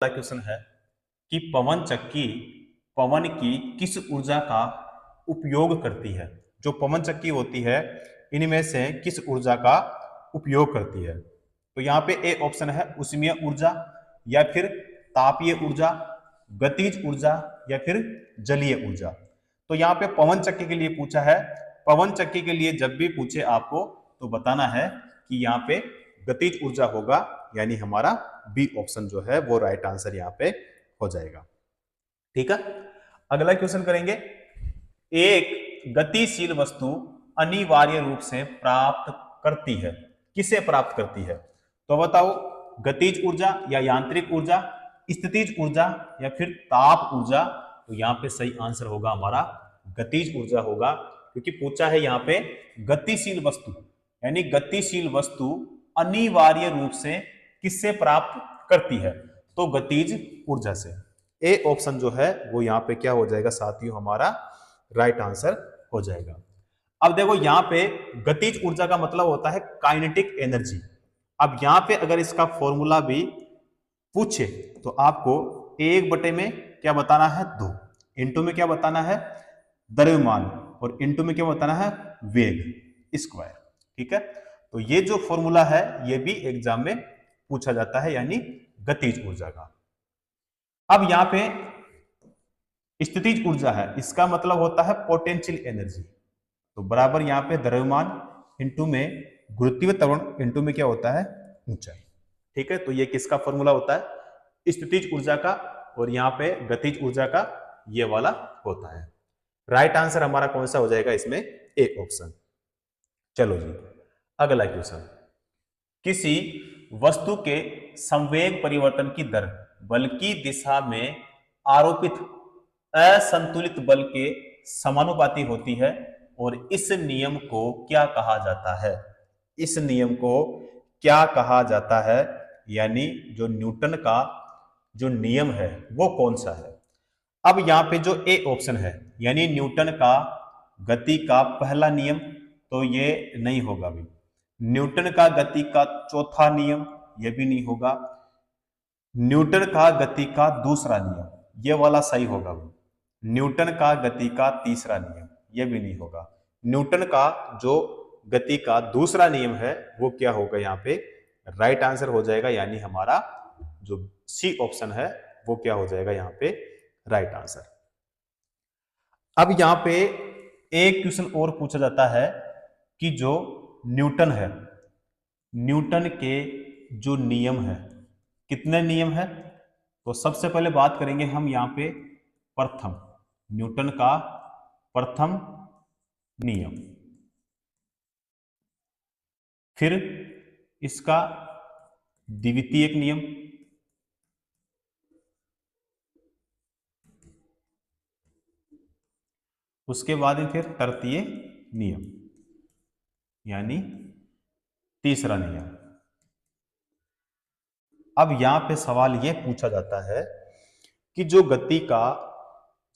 अगला क्वेश्चन है कि पवन चक्की पवन की किस ऊर्जा का उपयोग करती है। जो पवन चक्की होती है इनमें से किस ऊर्जा का उपयोग करती है। तो यहाँ पे ए ऑप्शन है उष्मीय ऊर्जा, या फिर तापीय ऊर्जा, गतिज ऊर्जा, या फिर जलीय ऊर्जा। तो यहाँ पे पवन चक्की के लिए पूछा है। पवन चक्की के लिए जब भी पूछे आपको तो बताना है कि यहाँ पे गतिज ऊर्जा होगा, यानी हमारा बी ऑप्शन जो है वो राइट आंसर यहाँ पे हो जाएगा। ठीक है, अगला क्वेश्चन करेंगे। एक गतिशील वस्तु अनिवार्य रूप से प्राप्त करती है, किसे प्राप्त करती है? तो बताओ, गतिज ऊर्जा या यांत्रिक ऊर्जा, स्थितिज ऊर्जा, या फिर ताप ऊर्जा। तो यहाँ पे सही आंसर होगा हमारा गतिज ऊर्जा होगा, क्योंकि पूछा है यहाँ पे गतिशील वस्तु, यानी गतिशील वस्तु अनिवार्य रूप से किससे प्राप्त करती है? तो गतिज ऊर्जा से। ए ऑप्शन जो है वो यहाँ पे क्या हो जाएगा साथियों, हमारा राइट आंसर हो जाएगा। अब देखो यहाँ पे गतिज ऊर्जा का मतलब होता है काइनेटिक एनर्जी। अब यहाँ पे अगर इसका फॉर्मूला भी पूछे तो आपको एक बटे में क्या बताना है, 2, इंटू में क्या बताना है, द्रव्यमान, और इंटू में क्या बताना है, वेग स्क्वायर। ठीक है, तो ये जो फॉर्मूला है ये भी एग्जाम में पूछा जाता है, यानी गतिज ऊर्जा का। अब यहाँ पे स्थितिज ऊर्जा है, इसका मतलब होता है पोटेंशियल एनर्जी। तो बराबर यहाँ पे द्रव्यमान इंटू में गुरुत्वीय त्वरण इंटू में क्या होता है, ऊंचाई। ठीक है, तो ये किसका फॉर्मूला होता है, स्थितिज ऊर्जा का, और यहाँ पे गतिज ऊर्जा का ये वाला होता है। राइट आंसर हमारा कौन सा हो जाएगा इसमें, ए ऑप्शन। चलो जी, अगला क्वेश्चन। किसी वस्तु के संवेग परिवर्तन की दर बल की दिशा में आरोपित असंतुलित बल के समानुपाती होती है, और इस नियम को क्या कहा जाता है? इस नियम को क्या कहा जाता है, यानी जो न्यूटन का जो नियम है वो कौन सा है? अब यहां पे जो ए ऑप्शन है, यानी न्यूटन का गति का पहला नियम, तो ये नहीं होगा भी। न्यूटन का गति का चौथा नियम, ये भी नहीं होगा। न्यूटन का गति का दूसरा नियम, ये वाला सही होगा भी। न्यूटन का गति का तीसरा नियम, ये भी नहीं होगा। न्यूटन का जो गति का दूसरा नियम है वो क्या होगा, यहाँ पे राइट आंसर हो जाएगा, यानी हमारा जो सी ऑप्शन है वो क्या हो जाएगा यहाँ पे राइट आंसर। अब यहाँ पे एक क्वेश्चन और पूछा जाता है कि जो न्यूटन है, न्यूटन के जो नियम है, कितने नियम है? तो सबसे पहले बात करेंगे हम यहाँ पे प्रथम, न्यूटन का प्रथम नियम, फिर इसका द्वितीयक नियम, उसके बाद में फिर तृतीय नियम, यानी तीसरा नियम। अब यहां पे सवाल यह पूछा जाता है कि जो गति का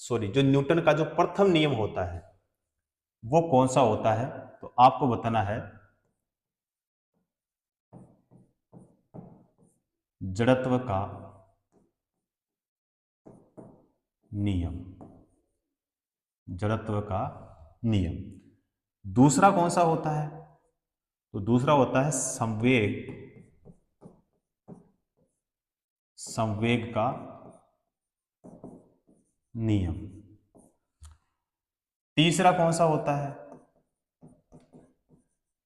जो न्यूटन का जो प्रथम नियम होता है वो कौन सा होता है? तो आपको बताना है जड़त्व का नियम, जड़त्व का नियम। दूसरा कौन सा होता है? तो दूसरा होता है संवेग का नियम। तीसरा कौन सा होता है?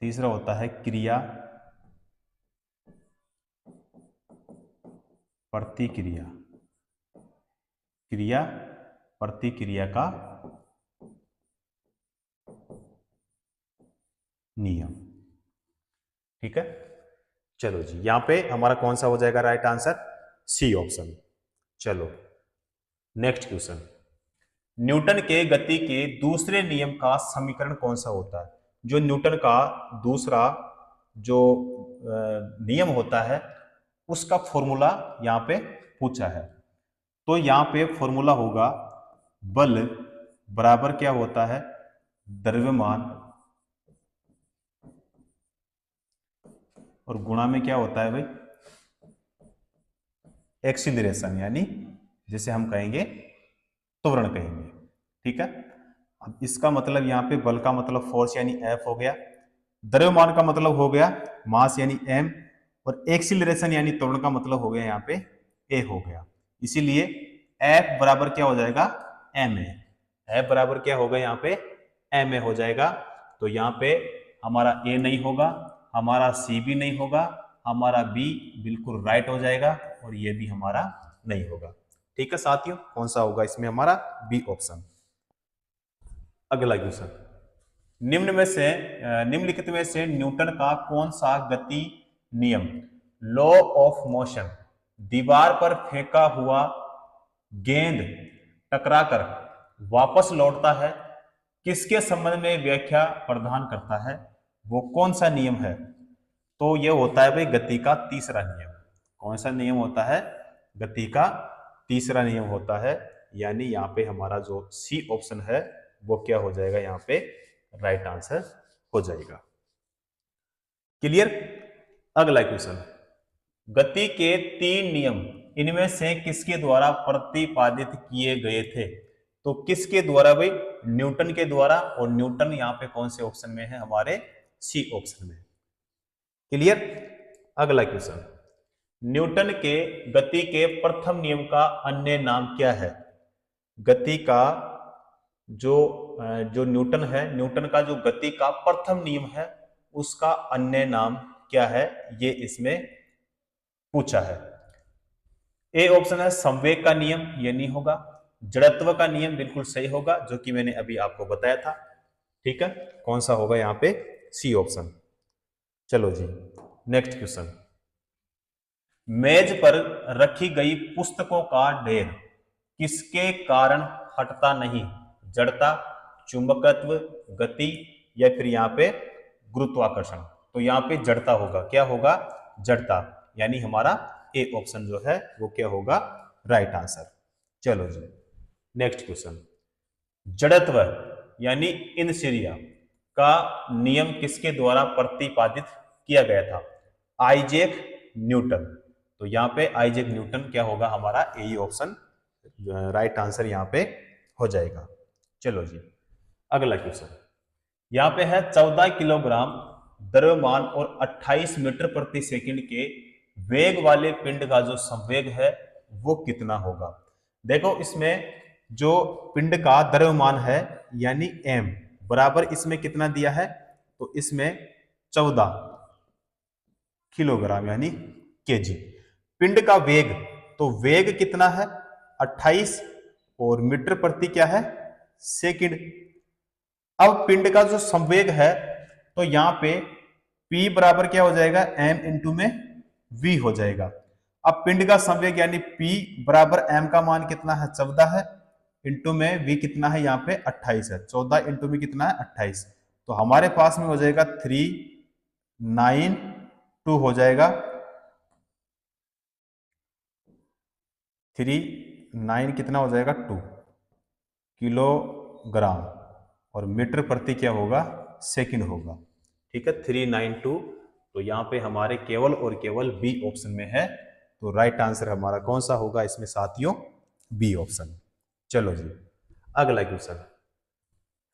तीसरा होता है क्रिया प्रतिक्रिया, क्रिया प्रतिक्रिया का नियम। ठीक है, चलो जी, यहां पे हमारा कौन सा हो जाएगा राइट आंसर, सी ऑप्शन। चलो नेक्स्ट क्वेश्चन। न्यूटन के गति के दूसरे नियम का समीकरण कौन सा होता है? जो न्यूटन का दूसरा जो नियम होता है उसका फॉर्मूला यहां पे पूछा है। तो यहां पे फॉर्मूला होगा बल बराबर क्या होता है, द्रव्यमान, और गुणा में क्या होता है भाई, एक्सीलरेशन, यानी जिसे हम कहेंगे त्वरण कहेंगे। ठीक है, अब इसका मतलब यहाँ पे बल का मतलब फोर्स यानी एफ हो गया, द्रव्यमान का मतलब हो गया मास यानी एम, और एक्सीलरेशन यानी त्वरण का मतलब हो गया यहाँ पे ए हो गया। इसीलिए एफ बराबर क्या हो जाएगा, एम ए। एफ बराबर क्या होगा यहाँ पे, एम ए हो जाएगा। तो यहाँ पे हमारा ए नहीं होगा, हमारा सी भी नहीं होगा, हमारा बी बिल्कुल राइट हो जाएगा, और ये भी हमारा नहीं होगा। ठीक है साथियों, कौन सा होगा इसमें हमारा, बी ऑप्शन। अगला क्वेश्चन, निम्नलिखित में से न्यूटन का कौन सा गति नियम, लॉ ऑफ मोशन, दीवार पर फेंका हुआ गेंद टकराकर वापस लौटता है, किसके संबंध में व्याख्या प्रदान करता है, वो कौन सा नियम है? तो ये होता है भाई गति का तीसरा नियम। कौन सा नियम होता है, गति का तीसरा नियम होता है, यानी यहाँ पे हमारा जो सी ऑप्शन है वो क्या हो जाएगा, यहाँ पे राइट आंसर हो जाएगा। क्लियर। अगला क्वेश्चन, गति के 3 नियम इनमें से किसके द्वारा प्रतिपादित किए गए थे? तो किसके द्वारा भाई, न्यूटन के द्वारा, और न्यूटन यहाँ पे कौन से ऑप्शन में है, हमारे सी ऑप्शन में। क्लियर। अगला क्वेश्चन, न्यूटन के गति के प्रथम नियम का अन्य नाम क्या है? गति का जो न्यूटन है, न्यूटन का जो गति का प्रथम नियम है उसका अन्य नाम क्या है, ये इसमें पूछा है। ए ऑप्शन है संवेग का नियम, ये नहीं होगा। जड़त्व का नियम बिल्कुल सही होगा, जो कि मैंने अभी आपको बताया था। ठीक है, कौन सा होगा यहाँ पे, सी ऑप्शन। चलो जी, नेक्स्ट क्वेश्चन, मेज पर रखी गई पुस्तकों का ढेर किसके कारण हटता नहीं? जड़ता, चुंबकत्व, गति, या फिर यहाँ पे गुरुत्वाकर्षण। तो यहाँ पे जड़ता होगा। क्या होगा, जड़ता, यानी हमारा ए ऑप्शन जो है वो क्या होगा, राइट आंसर। चलो जी, नेक्स्ट क्वेश्चन, जड़त्व यानी इनर्शिया का नियम किसके द्वारा प्रतिपादित किया गया था? Isaac Newton. तो यहाँ पे आइजैक न्यूटन क्या होगा, हमारा ए ऑप्शन राइट आंसर यहाँ पे हो जाएगा। चलो जी, अगला क्वेश्चन, यहाँ पे है 14 किलोग्राम द्रव्यमान और 28 मीटर प्रति सेकंड के वेग वाले पिंड का जो संवेग है वो कितना होगा? देखो, इसमें जो पिंड का द्रव्यमान है यानी m बराबर इसमें कितना दिया है, तो इसमें 14 किलोग्राम यानी केजी। पिंड का वेग, तो वेग कितना है 28, और मीटर प्रति क्या है, सेकंड। अब पिंड का जो संवेग है, तो यहां पे P बराबर क्या हो जाएगा, m इंटू में v हो जाएगा। अब पिंड का संवेग यानी P बराबर m का मान कितना है, 14 है, इंटू में v कितना है, यहाँ पे 28 है। 14 इंटू में कितना है, 28। तो हमारे पास में हो जाएगा 392 हो जाएगा, 39 कितना हो जाएगा, 2 किलोग्राम, और मीटर प्रति क्या होगा, सेकंड होगा। ठीक है, 392। तो यहाँ पे हमारे केवल और केवल बी ऑप्शन में है, तो राइट आंसर हमारा कौन सा होगा इसमें साथियों, बी ऑप्शन। चलो जी, अगला क्वेश्चन,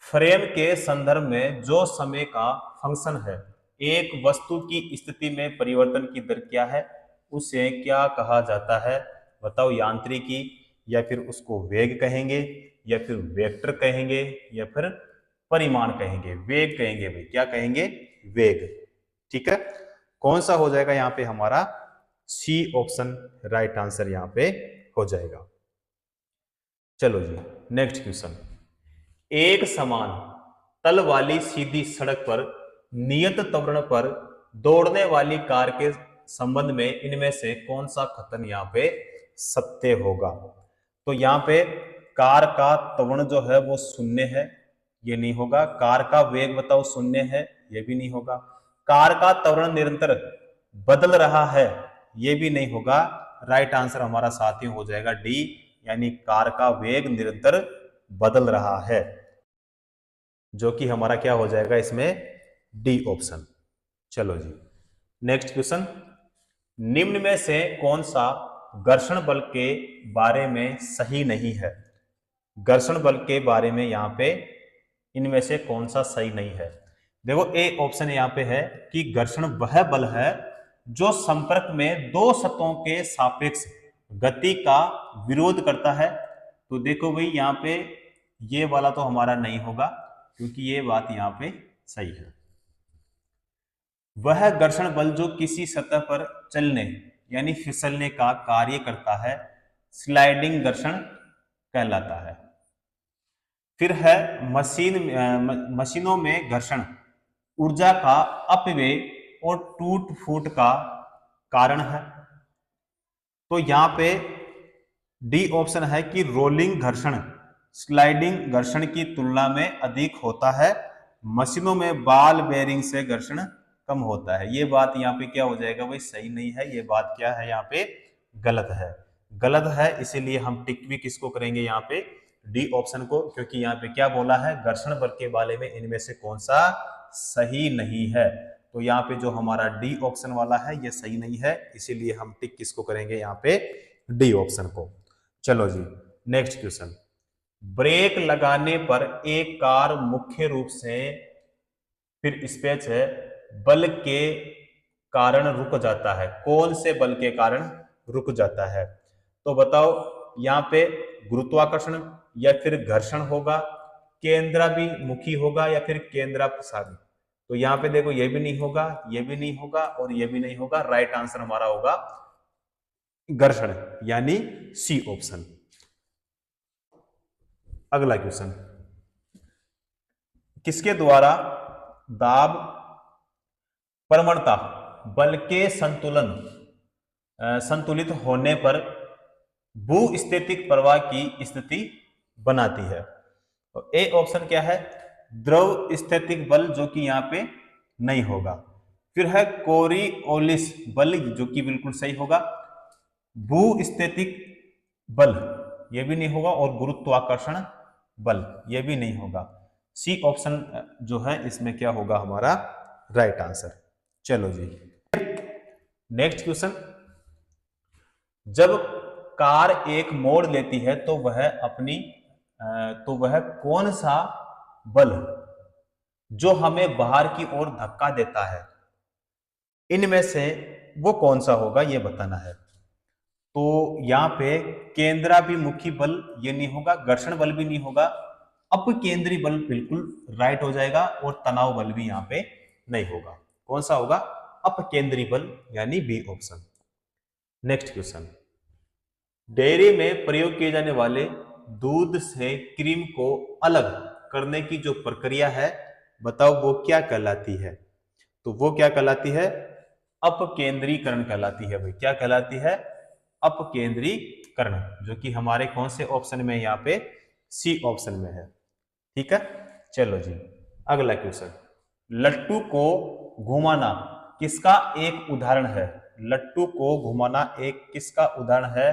फ्रेम के संदर्भ में जो समय का फंक्शन है, एक वस्तु की स्थिति में परिवर्तन की दर क्या है, उसे क्या कहा जाता है? बताओ, यांत्रिकी, या फिर उसको वेग कहेंगे, या फिर वेक्टर कहेंगे, या फिर परिमाण कहेंगे? वेग कहेंगे भाई, क्या कहेंगे, वेग। ठीक है, कौन सा हो जाएगा यहाँ पे हमारा, सी ऑप्शन राइट आंसर यहाँ पे हो जाएगा। चलो जी, नेक्स्ट क्वेश्चन, एक समान तल वाली सीधी सड़क पर नियत त्वरण पर दौड़ने वाली कार के संबंध में इनमें से कौन सा कथन यहाँ पे सत्य होगा? तो यहाँ पे कार का त्वरण जो है वो शून्य है, ये नहीं होगा। कार का वेग बताओ शून्य है, ये भी नहीं होगा। कार का त्वरण निरंतर बदल रहा है, ये भी नहीं होगा। राइट आंसर हमारा साथियों हो जाएगा डी, यानी कार का वेग निरंतर बदल रहा है, जो कि हमारा क्या हो जाएगा इसमें, डी ऑप्शन। चलो जी, नेक्स्ट क्वेश्चन, निम्न में से कौन सा घर्षण बल के बारे में सही नहीं है। घर्षण बल के बारे में यहाँ पे इनमें से कौन सा सही नहीं है? देखो ए ऑप्शन यहाँ पे है कि घर्षण वह बल है जो संपर्क में दो सतहों के सापेक्ष गति का विरोध करता है। तो देखो भाई यहाँ पे ये वाला तो हमारा नहीं होगा, क्योंकि ये बात यहाँ पे सही है। वह घर्षण बल जो किसी सतह पर चलने यानी फिसलने का कार्य करता है स्लाइडिंग घर्षण कहलाता है। फिर है मशीनों में घर्षण ऊर्जा का अपव्यय और टूट फूट का कारण है। तो यहां पे डी ऑप्शन है कि रोलिंग घर्षण स्लाइडिंग घर्षण की तुलना में अधिक होता है। मशीनों में बॉल बेयरिंग से घर्षण कम होता है। ये बात यहाँ पे क्या हो जाएगा भाई? सही नहीं है। ये बात क्या है? यहाँ पे गलत है। गलत है, इसीलिए हम टिक भी किसको करेंगे यहाँ पे? डी ऑप्शन को, क्योंकि यहाँ पे क्या बोला है? घर्षण बल के बारे में इनमें से कौन सा सही नहीं है? तो यहाँ पे जो हमारा डी ऑप्शन वाला है ये सही नहीं है, इसीलिए हम टिक किसको करेंगे यहाँ पे? डी ऑप्शन को। चलो जी, नेक्स्ट क्वेश्चन। ब्रेक लगाने पर एक कार मुख्य रूप से, फिर स्पेस है, बल के कारण रुक जाता है। कौन से बल के कारण रुक जाता है? तो बताओ, यहाँ पे गुरुत्वाकर्षण या फिर घर्षण होगा, केंद्राभिमुखी होगा या फिर केंद्रापसारी? तो यहाँ पे देखो, ये भी नहीं होगा, ये भी नहीं होगा और ये भी नहीं होगा। राइट आंसर हमारा होगा घर्षण, यानी सी ऑप्शन। अगला क्वेश्चन, किसके द्वारा दाब प्रवणता बल के संतुलित होने पर भूस्थितिक प्रवाह की स्थिति बनाती है? तो ए ऑप्शन क्या है? द्रव स्थितिक बल, जो कि यहाँ पे नहीं होगा। फिर है कोरियोलिस बल, जो कि बिल्कुल सही होगा। भूस्थितिक बल, ये भी नहीं होगा, और गुरुत्वाकर्षण बल, ये भी नहीं होगा। सी ऑप्शन जो है इसमें क्या होगा हमारा राइट आंसर। चलो जी, नेक्स्ट क्वेश्चन। जब कार एक मोड़ लेती है तो वह कौन सा बल जो हमें बाहर की ओर धक्का देता है, इनमें से वो कौन सा होगा, ये बताना है। तो यहाँ पे केंद्राभिमुखी बल ये नहीं होगा, घर्षण बल भी नहीं होगा, अपकेंद्री बल बिल्कुल राइट हो जाएगा, और तनाव बल भी यहाँ पे नहीं होगा। कौन सा होगा? अपकेंद्री बल, यानी B option. Next question, dairy में प्रयोग किए जाने वाले दूध से क्रीम को अलग करने की जो प्रक्रिया है, बताओ वो क्या कहलाती है? तो वो क्या कहलाती है? अपकेंद्रीकरण कहलाती है भाई। क्या कहलाती है? अपकेंद्रीकरण, जो कि हमारे कौन से ऑप्शन में? यहाँ पे सी ऑप्शन में है। ठीक है, चलो जी, अगला क्वेश्चन। लट्टू को घुमाना किसका एक उदाहरण है? लट्टू को घुमाना एक किसका उदाहरण है?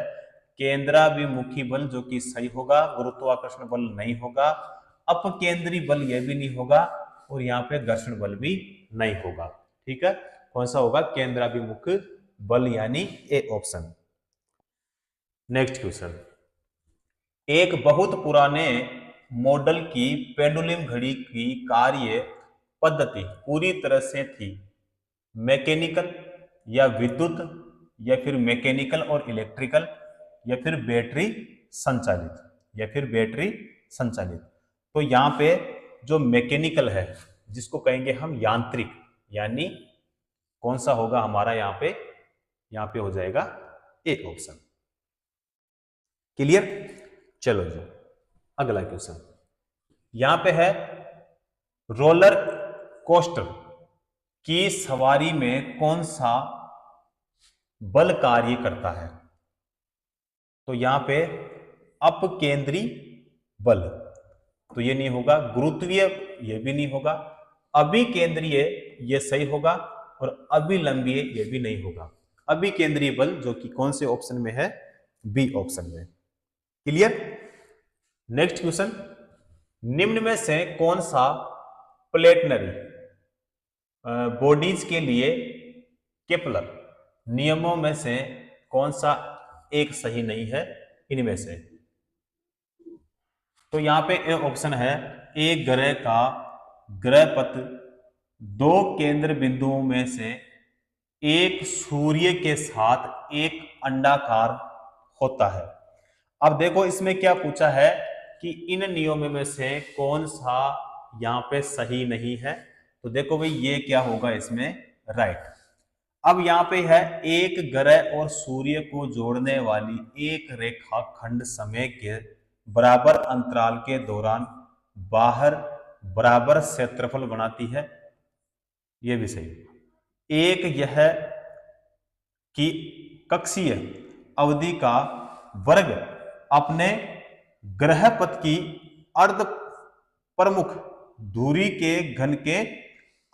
केंद्राभिमुखी बल, जो कि सही होगा। गुरुत्वाकर्षण बल नहीं होगा, अपकेंद्री बल यह भी नहीं होगा, और यहाँ पे घर्षण बल भी नहीं होगा। ठीक है, कौन सा होगा? केंद्राभिमुख बल, यानी ए ऑप्शन। नेक्स्ट क्वेश्चन, एक बहुत पुराने मॉडल की पेंडुलम घड़ी की कार्य पद्धति पूरी तरह से थी मैकेनिकल या विद्युत, या फिर मैकेनिकल और इलेक्ट्रिकल, या फिर बैटरी संचालित। तो यहाँ पे जो मैकेनिकल है, जिसको कहेंगे हम यांत्रिक, यानी कौन सा होगा हमारा यहाँ पे हो जाएगा ए ऑप्शन। क्लियर? चलो जी, अगला क्वेश्चन। यहां पे है, रोलर कोस्टर की सवारी में कौन सा बल कार्य करता है? तो यहां पे अपकेंद्री बल, तो ये नहीं होगा। गुरुत्वीय ये भी नहीं होगा। अभिकेंद्रीय ये सही होगा, और अभिलंबीय ये भी नहीं होगा। अभिकेंद्रीय बल, जो कि कौन से ऑप्शन में है? बी ऑप्शन में। क्लियर? नेक्स्ट क्वेश्चन, निम्न में से कौन सा प्लेटनरी बॉडीज के लिए केपलर नियमों में से कौन सा एक सही नहीं है इनमें से। तो यहाँ पे ए ऑप्शन है, एक ग्रह का ग्रह पथ दो केंद्र बिंदुओं में से एक सूर्य के साथ एक अंडाकार होता है। अब देखो इसमें क्या पूछा है कि इन नियमों में से कौन सा यहाँ पे सही नहीं है। तो देखो भाई ये क्या होगा इसमें राइट। अब यहाँ पे है एक ग्रह और सूर्य को जोड़ने वाली एक रेखा खंड समय के बराबर अंतराल के दौरान बाहर बराबर क्षेत्रफल बनाती है। ये भी सही। एक यह कि कक्षीय अवधि का वर्ग अपने ग्रहपथ की अर्ध प्रमुख धुरी के घन के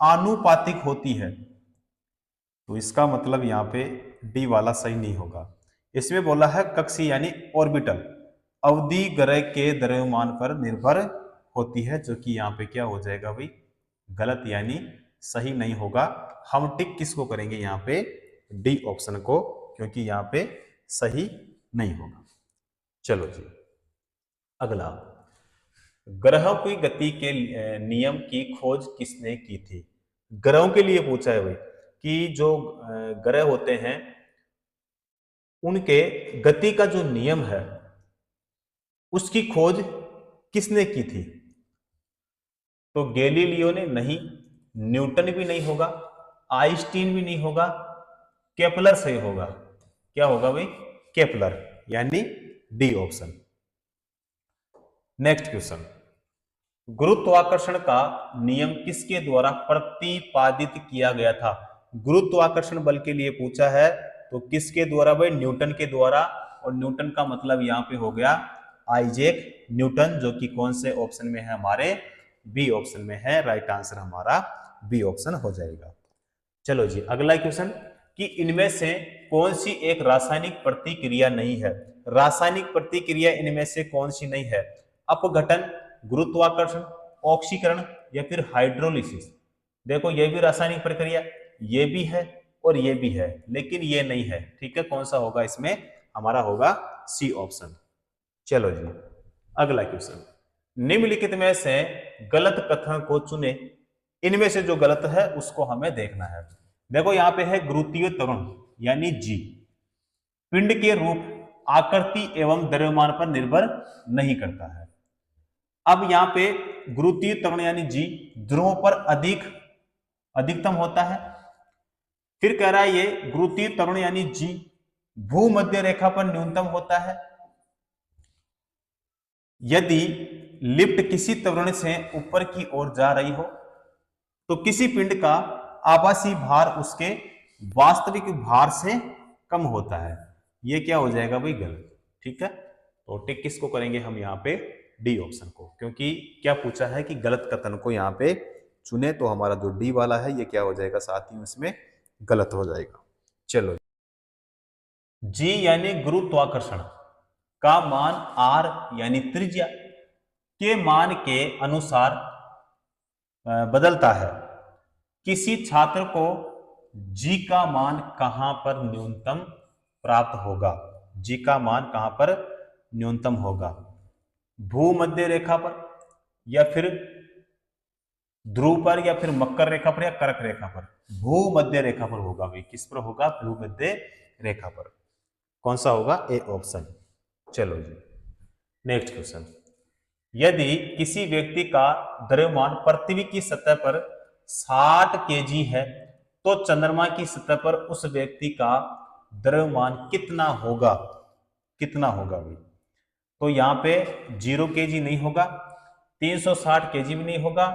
आनुपातिक होती है। तो इसका मतलब यहाँ पे डी वाला सही नहीं होगा। इसमें बोला है कक्षीय यानी ऑर्बिटल अवधि ग्रह के द्रव्यमान पर निर्भर होती है, जो कि यहाँ पे क्या हो जाएगा भाई गलत यानी सही नहीं होगा। हम टिक किसको करेंगे यहाँ पे डी ऑप्शन को, क्योंकि यहाँ पे सही नहीं होगा। चलो जी अगला, ग्रहों की गति के नियम की खोज किसने की थी। ग्रहों के लिए पूछा है भाई कि जो ग्रह होते हैं उनके गति का जो नियम है उसकी खोज किसने की थी। तो गैलीलियो ने नहीं, न्यूटन भी नहीं होगा, आइंस्टीन भी नहीं होगा, केपलर से होगा। क्या होगा भाई केपलर यानी डी ऑप्शन। नेक्स्ट क्वेश्चन, गुरुत्वाकर्षण का नियम किसके द्वारा प्रतिपादित किया गया था। गुरुत्वाकर्षण बल के लिए पूछा है तो किसके द्वारा भाई न्यूटन के द्वारा। और न्यूटन का मतलब यहाँ पे हो गया आइजैक न्यूटन, जो कि कौन से ऑप्शन में है हमारे बी ऑप्शन में है। राइट आंसर हमारा बी ऑप्शन हो जाएगा। चलो जी अगला क्वेश्चन कि इनमें से कौन सी एक रासायनिक प्रतिक्रिया नहीं है। रासायनिक प्रतिक्रिया इनमें से कौन सी नहीं है। अपघटन, गुरुत्वाकर्षण, ऑक्सीकरण या फिर हाइड्रोलिसिस। देखो ये भी रासायनिक प्रक्रिया, ये भी है और ये भी है, लेकिन ये नहीं है। ठीक है, कौन सा होगा इसमें हमारा होगा सी ऑप्शन। चलो जी अगला क्वेश्चन, निम्नलिखित में से गलत कथन को चुने। इनमें से जो गलत है उसको हमें देखना है। देखो यहाँ पे है गुरुत्वीय त्वरण यानी जी पिंड के रूप, आकृति एवं द्रव्यमान पर निर्भर नहीं करता है। अब यहाँ पे गुरुत्वीय त्वरण यानी जी ध्रुवों पर अधिकतम होता है। फिर कह रहा है ये गुरुत्वीय त्वरण यानी जी भूमध्य रेखा पर न्यूनतम होता है। यदि लिफ्ट किसी त्वरण से ऊपर की ओर जा रही हो तो किसी पिंड का आभासी भार उसके वास्तविक भार से कम होता है। ये क्या हो जाएगा भाई गलत। ठीक है, तो टिक किसको करेंगे हम यहाँ पे डी ऑप्शन को, क्योंकि क्या पूछा है कि गलत कथन को यहाँ पे चुने। तो हमारा जो डी वाला है ये क्या हो जाएगा साथ ही इसमें गलत हो जाएगा। चलो जी यानी गुरुत्वाकर्षण का मान आर यानी त्रिज्या के मान के अनुसार बदलता है। किसी छात्र को जी का मान कहां पर न्यूनतम प्राप्त होगा। जी का मान कहां पर न्यूनतम होगा, भूमध्य रेखा पर या फिर ध्रुव पर या फिर मकर रेखा पर या कर्क रेखा पर। भूमध्य रेखा पर होगा भाई। किस पर होगा भूमध्य रेखा पर। कौन सा होगा ए ऑप्शन। चलो जी नेक्स्ट क्वेश्चन, यदि किसी व्यक्ति का द्रव्यमान पृथ्वी की सतह पर 60 केजी है तो चंद्रमा की सतह पर उस व्यक्ति का द्रव्यमान कितना होगा। कितना होगा भाई। तो यहाँ पे 0 केजी नहीं होगा, 360 केजी भी नहीं होगा,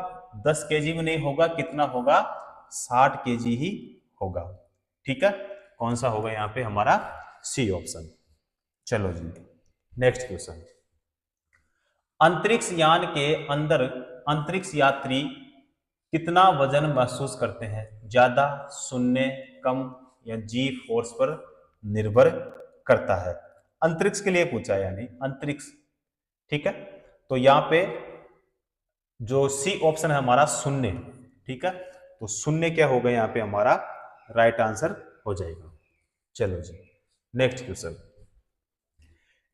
10 केजी भी नहीं होगा। कितना होगा 60 केजी ही होगा। ठीक है, कौन सा होगा यहाँ पे हमारा सी ऑप्शन। चलो जी नेक्स्ट क्वेश्चन, अंतरिक्ष यान के अंदर अंतरिक्ष यात्री कितना वजन महसूस करते हैं। ज्यादा, शून्य, कम या जी फोर्स पर निर्भर करता है। अंतरिक्ष के लिए पूछा है यानी अंतरिक्ष। ठीक है, तो यहां पे जो सी ऑप्शन है हमारा शून्य। ठीक है, तो शून्य क्या होगा यहाँ पे हमारा राइट आंसर हो जाएगा। चलो जी नेक्स्ट क्वेश्चन,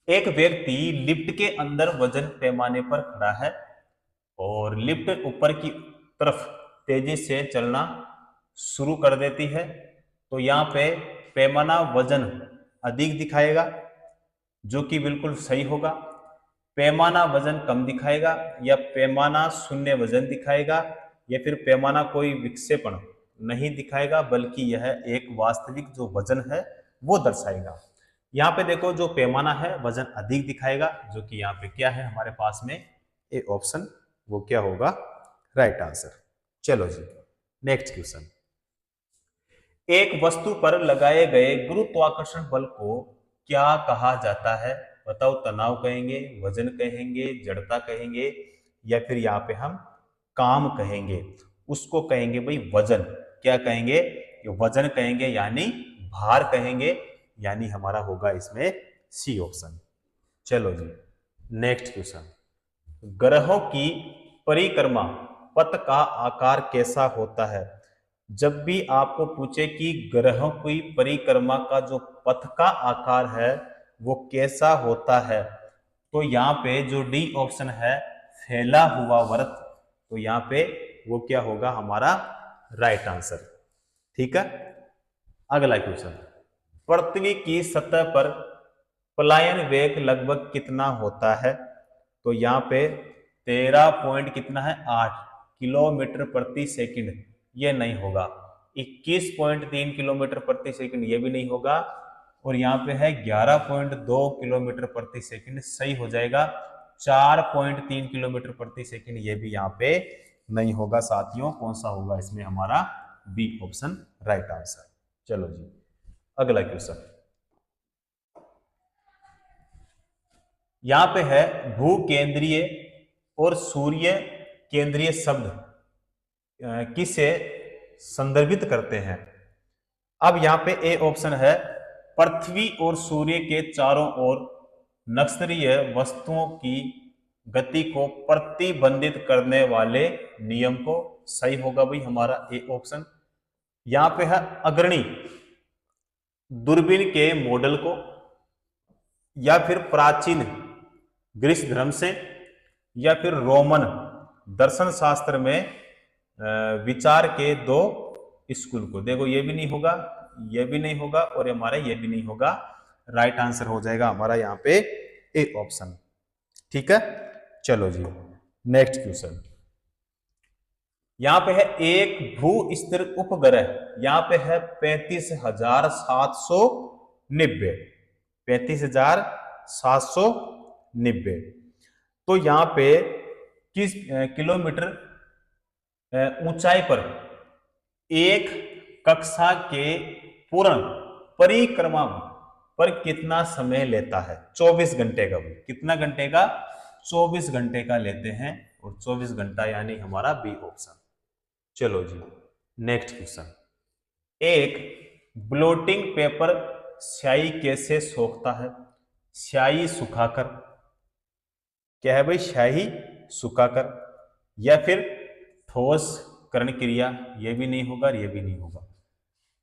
एक व्यक्ति लिफ्ट के अंदर वजन पैमाने पर खड़ा है और लिफ्ट ऊपर की तरफ तेजी से चलना शुरू कर देती है। तो यहाँ पे पैमाना वजन अधिक दिखाएगा, जो कि बिल्कुल सही होगा। पैमाना वजन कम दिखाएगा, या पैमाना शून्य वजन दिखाएगा, या फिर पैमाना कोई विक्षेपण नहीं दिखाएगा, बल्कि यह एक वास्तविक जो वजन है वो दर्शाएगा। यहाँ पे देखो, जो पैमाना है वजन अधिक दिखाएगा, जो कि यहाँ पे क्या है हमारे पास में, ए ऑप्शन वो क्या होगा, राइट आंसर। चलो जी, नेक्स्ट क्वेश्चन। एक वस्तु पर लगाए गए गुरुत्वाकर्षण बल को क्या कहा जाता है? बताओ, तनाव कहेंगे, वजन कहेंगे, जड़ता कहेंगे, या फिर यहाँ पे हम काम कहेंगे? उसको कहेंगे भाई वजन। क्या कहेंगे? वजन कहेंगे, यानी भार कहेंगे, यानी हमारा होगा इसमें सी ऑप्शन। चलो जी, नेक्स्ट क्वेश्चन। ग्रहों की परिक्रमा पथ का आकार कैसा होता है? जब भी आपको पूछे कि ग्रहों की परिक्रमा का जो पथ का आकार है वो कैसा होता है, तो यहाँ पे जो डी ऑप्शन है, फैला हुआ वृत्त, तो यहाँ पे वो क्या होगा हमारा राइट आंसर। ठीक है, अगला क्वेश्चन। पृथ्वी की सतह पर पलायन वेग लगभग कितना होता है? तो यहाँ पे 13 पॉइंट कितना है, 8 किलोमीटर प्रति सेकंड, ये नहीं होगा। 21.3 किलोमीटर प्रति सेकंड, ये भी नहीं होगा। और यहाँ पे है 11.2 किलोमीटर प्रति सेकंड, सही हो जाएगा। 4.3 किलोमीटर प्रति सेकंड, ये भी यहाँ पे नहीं होगा साथियों। कौन सा होगा इसमें हमारा? B option right answer. चलो जी, अगला क्वेश्चन। यहां पे है भूकेंद्रीय और सूर्य केंद्रीय शब्द किसे संदर्भित करते हैं? अब यहां पे ए ऑप्शन है, पृथ्वी और सूर्य के चारों ओर नक्षत्रीय वस्तुओं की गति को प्रतिबंधित करने वाले नियम को, सही होगा भाई हमारा ए ऑप्शन। यहां पे है अग्रणी दूरबीन के मॉडल को, या फिर प्राचीन ग्रीस धर्म से, या फिर रोमन दर्शन शास्त्र में विचार के दो स्कूल को। देखो, ये भी नहीं होगा, ये भी नहीं होगा, और हमारा ये भी नहीं होगा। राइट आंसर हो जाएगा हमारा यहाँ पे ए ऑप्शन। ठीक है, चलो जी, नेक्स्ट क्वेश्चन। यहाँ पे है एक भू स्थिर उपग्रह, यहाँ पे है 35,790, 35,790। तो यहाँ पे किस किलोमीटर ऊंचाई पर एक कक्षा के पूर्ण परिक्रमा पर कितना समय लेता है? 24 घंटे का। कितना घंटे का? 24 घंटे का लेते हैं, और 24 घंटा यानी हमारा बी ऑप्शन। चलो जी, नेक्स्ट क्वेश्चन। एक ब्लोटिंग पेपर स्याही कैसे सोखता है? स्याही सुखाकर। क्या है भाई? स्याही सुखाकर, या फिर ठोस करण क्रिया, ये भी नहीं होगा, ये भी नहीं होगा।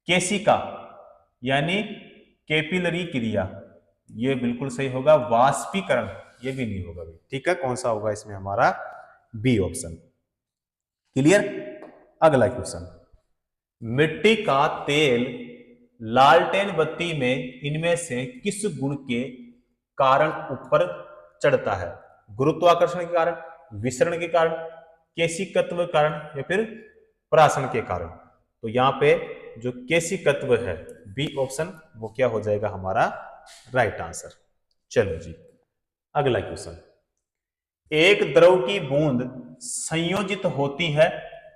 केशिका यानी कैपिलरी क्रिया, ये बिल्कुल सही होगा। वाष्पीकरण, ये भी नहीं होगा भाई। ठीक है, कौन सा होगा इसमें हमारा? B option. क्लियर? अगला क्वेश्चन। मिट्टी का तेल लालटेन बत्ती में इनमें से किस गुण के कारण ऊपर चढ़ता है? गुरुत्वाकर्षण के कारण, विसरण के कारण, केशिकत्व कारण, या फिर परासरण के कारण? तो यहाँ पे जो केशिकत्व है, बी ऑप्शन, वो क्या हो जाएगा हमारा राइट आंसर। चलो जी, अगला क्वेश्चन। एक द्रव की बूंद संयोजित होती है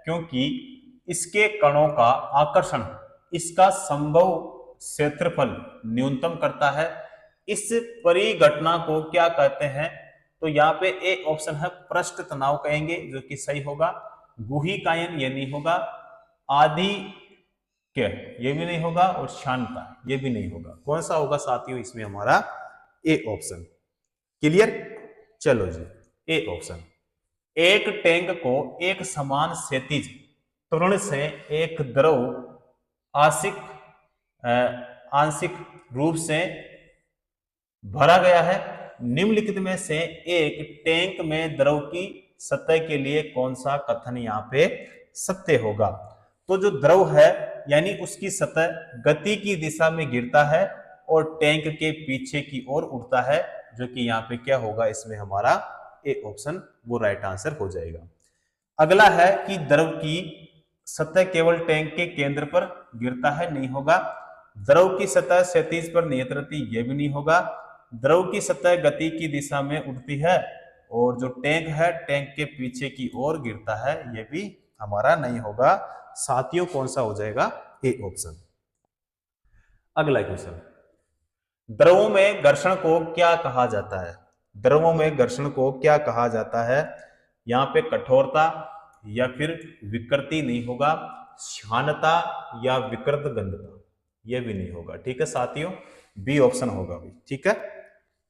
क्योंकि इसके कणों का आकर्षण इसका संभव क्षेत्रफल न्यूनतम करता है। इस परिघटना को क्या कहते हैं? तो यहाँ पे ए ऑप्शन है, पृष्ठ तनाव कहेंगे, जो कि सही होगा। गुहिकायन, ये नहीं होगा। आदि के, ये भी नहीं होगा। और शांता, ये भी नहीं होगा। कौन सा होगा साथियों इसमें हमारा? A option. क्लियर? चलो जी, ए ऑप्शन। एक टैंक को एक समान क्षैतिज त्वरण से एक द्रव आंशिक रूप से भरा गया है, निम्नलिखित में से एक टैंक में द्रव की सतह के लिए कौन सा कथन यहाँ पे सत्य होगा? तो जो द्रव है यानी उसकी सतह गति की दिशा में गिरता है और टैंक के पीछे की ओर उड़ता है, जो कि यहाँ पे क्या होगा, इसमें हमारा ए ऑप्शन वो राइट आंसर हो जाएगा। अगला है कि द्रव की सतह केवल टैंक के केंद्र पर गिरता है, नहीं होगा। द्रव की सतह क्षैतिज पर नियत रहती, यह भी नहीं होगा। द्रव की सतह गति की दिशा में उड़ती है और जो टैंक है टैंक के पीछे की ओर गिरता है, यह भी हमारा नहीं होगा। साथियों कौन सा हो जाएगा? A option. अगला क्वेश्चन, द्रवों में घर्षण को क्या कहा जाता है? द्रवों में घर्षण को क्या कहा जाता है? यहाँ पे कठोरता या फिर विकृति नहीं होगा, श्यानता या विकृत गंधता, यह भी नहीं होगा। ठीक है साथियों, बी ऑप्शन होगा भी। ठीक है,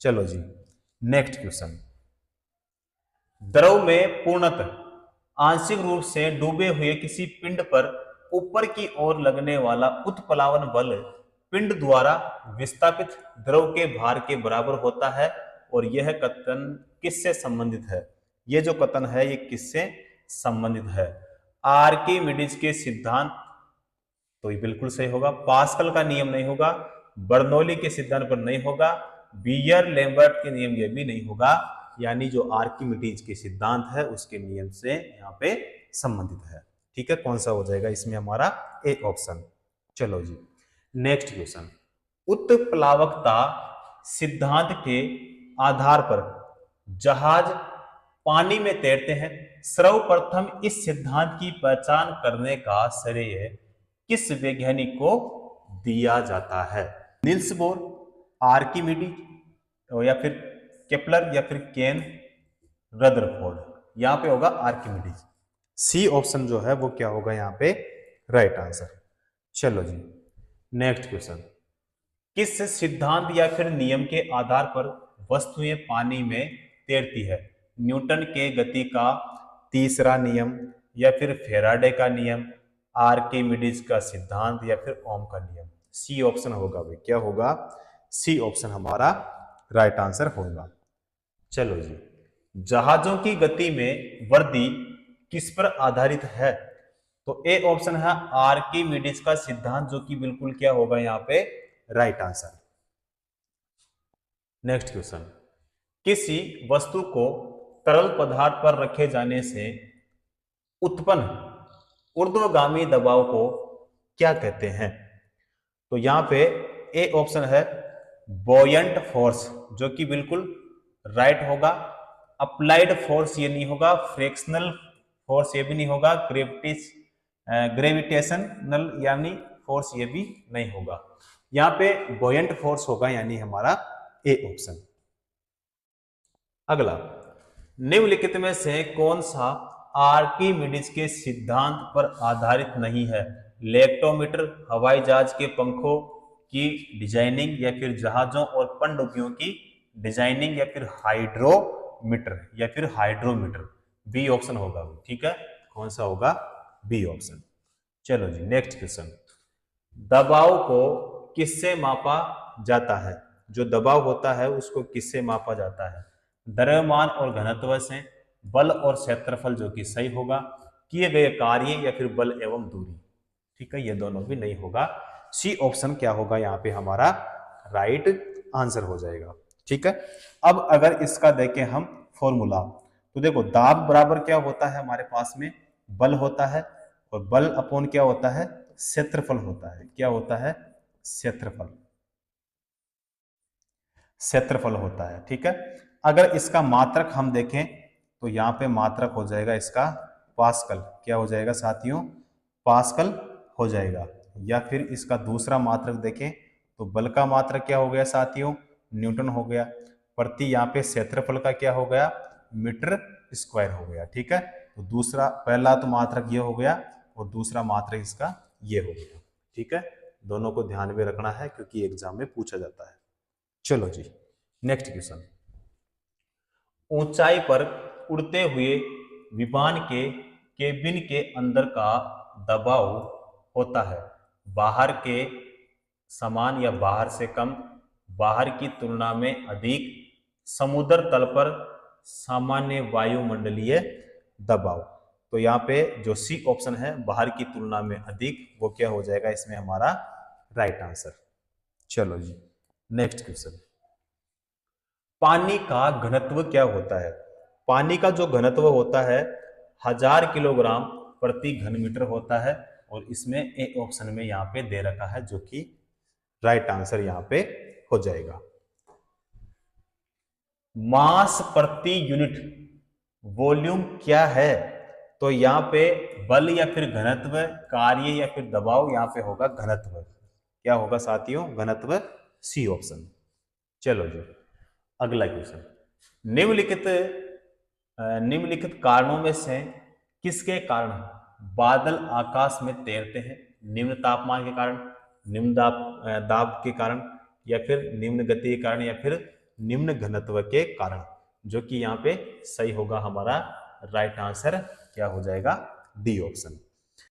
चलो जी नेक्स्ट क्वेश्चन, द्रव में पूर्णतः आंशिक रूप से डूबे हुए किसी पिंड पर ऊपर की ओर लगने वाला उत्प्लावन बल पिंड द्वारा विस्थापित द्रव के भार के बराबर होता है, और यह कथन किससे संबंधित है? यह जो कथन है ये किससे संबंधित है? आर्किमिडीज के सिद्धांत, तो ये बिल्कुल सही होगा। पास्कल का नियम नहीं होगा, बर्नौली के सिद्धांत पर नहीं होगा, बीयर लैम्बर्ट के नियम ये भी नहीं होगा, यानी जो आर्किमिडीज के सिद्धांत है उसके नियम से यहाँ पे संबंधित है। ठीक है, कौन सा हो जाएगा इसमें हमारा? A option. चलो जी नेक्स्ट क्वेश्चन, उत्प्लावकता सिद्धांत के आधार पर जहाज पानी में तैरते हैं। सर्वप्रथम इस सिद्धांत की पहचान करने का श्रेय किस वैज्ञानिक को दिया जाता है? निल्स बोर, आर्किमिडीज या फिर केपलर या फिर केन रदरफोर्ड? यहां पे होगा आर्किमिडीज। सी ऑप्शन जो है वो क्या होगा यहाँ पे राइट आंसर। चलो जी नेक्स्ट क्वेश्चन, किस सिद्धांत या फिर नियम के आधार पर वस्तुएं पानी में तैरती है? न्यूटन के गति का तीसरा नियम या फिर फेराडे का नियम, आर्किमिडीज का सिद्धांत या फिर ओम का नियम? सी ऑप्शन होगा भाई। क्या होगा? सी ऑप्शन हमारा राइट आंसर होगा। चलो जी, जहाजों की गति में वृद्धि किस पर आधारित है? तो ए ऑप्शन है आर्किमिडीज का सिद्धांत, जो कि बिल्कुल क्या होगा यहाँ पे राइट आंसर। नेक्स्ट क्वेश्चन, किसी वस्तु को तरल पदार्थ पर रखे जाने से उत्पन्न ऊर्ध्वगामी दबाव को क्या कहते हैं? तो यहां पे ए ऑप्शन है बॉयंट फोर्स, जो कि बिल्कुल राइट होगा। अप्लाइड फोर्स ये नहीं होगा, फ्रिक्शनल फोर्स ये भी नहीं होगा, ग्रेविटेशनल यानी फोर्स ये भी नहीं होगा। यहां पे बॉयंट फोर्स होगा, यानी हमारा ए ऑप्शन। अगला, निम्नलिखित में से कौन सा आर्किमिडीज के सिद्धांत पर आधारित नहीं है? लेक्टोमीटर, हवाई जहाज के पंखों की डिजाइनिंग या फिर जहाजों और पनडुब्बियों की डिजाइनिंग या फिर हाइड्रोमीटर? बी ऑप्शन होगा। ठीक है, कौन सा होगा? B option. चलो जी नेक्स्ट क्वेश्चन, दबाव को किससे मापा जाता है? जो दबाव होता है उसको किससे मापा जाता है? द्रव्यमान और घनत्व से, बल और क्षेत्रफल, जो कि सही होगा, किए गए कार्य या फिर बल एवं दूरी? ठीक है, ये दोनों भी नहीं होगा। सी ऑप्शन क्या होगा यहाँ पे हमारा राइट आंसर हो जाएगा। ठीक है, अब अगर इसका देखें हम फॉर्मूला, तो देखो दाब बराबर क्या होता है हमारे पास में? बल होता है, और बल अपॉन क्या होता है? क्षेत्रफल होता है। क्या होता है? क्षेत्रफल होता है। ठीक है, अगर इसका मात्रक हम देखें तो यहाँ पे मात्रक हो जाएगा इसका पास्कल। क्या हो जाएगा साथियों? पास्कल हो जाएगा। या फिर इसका दूसरा मात्रक देखें तो बल का मात्रक क्या हो गया साथियों? न्यूटन हो गया। प्रति यहाँ पे क्षेत्रफल का क्या हो गया? मीटर स्क्वायर हो गया। ठीक है, तो दूसरा, पहला तो मात्रक ये हो गया और दूसरा मात्रक इसका ये हो गया। ठीक है, दोनों को ध्यान में रखना है क्योंकि एग्जाम में पूछा जाता है। चलो जी नेक्स्ट क्वेश्चन, ऊंचाई पर उड़ते हुए विमान के केबिन के अंदर का दबाव होता है बाहर के समान या बाहर से कम, बाहर की तुलना में अधिक, समुद्र तल पर सामान्य वायुमंडलीय दबाव। तो यहाँ पे जो सी ऑप्शन है बाहर की तुलना में अधिक, वो क्या हो जाएगा इसमें हमारा राइट आंसर। चलो जी नेक्स्ट क्वेश्चन। पानी का घनत्व क्या होता है? पानी का जो घनत्व होता है 1000 किलोग्राम प्रति घन मीटर होता है, और इसमें ए ऑप्शन में यहाँ पे दे रखा है, जो कि राइट आंसर यहाँ पे हो जाएगा। मास प्रति यूनिट वॉल्यूम क्या है? तो यहाँ पे बल या फिर घनत्व, कार्य या फिर दबाव, यहाँ पे होगा घनत्व। क्या होगा साथियों? घनत्व, सी ऑप्शन। चलो जी अगला क्वेश्चन। निम्नलिखित कारणों में से किसके कारण बादल आकाश में तैरते हैं? निम्न तापमान के कारण, निम्न दाब के कारण, या फिर निम्न गति के कारण, या फिर निम्न घनत्व के कारण। जो कि यहाँ पे सही होगा हमारा राइट आंसर क्या हो जाएगा? D option.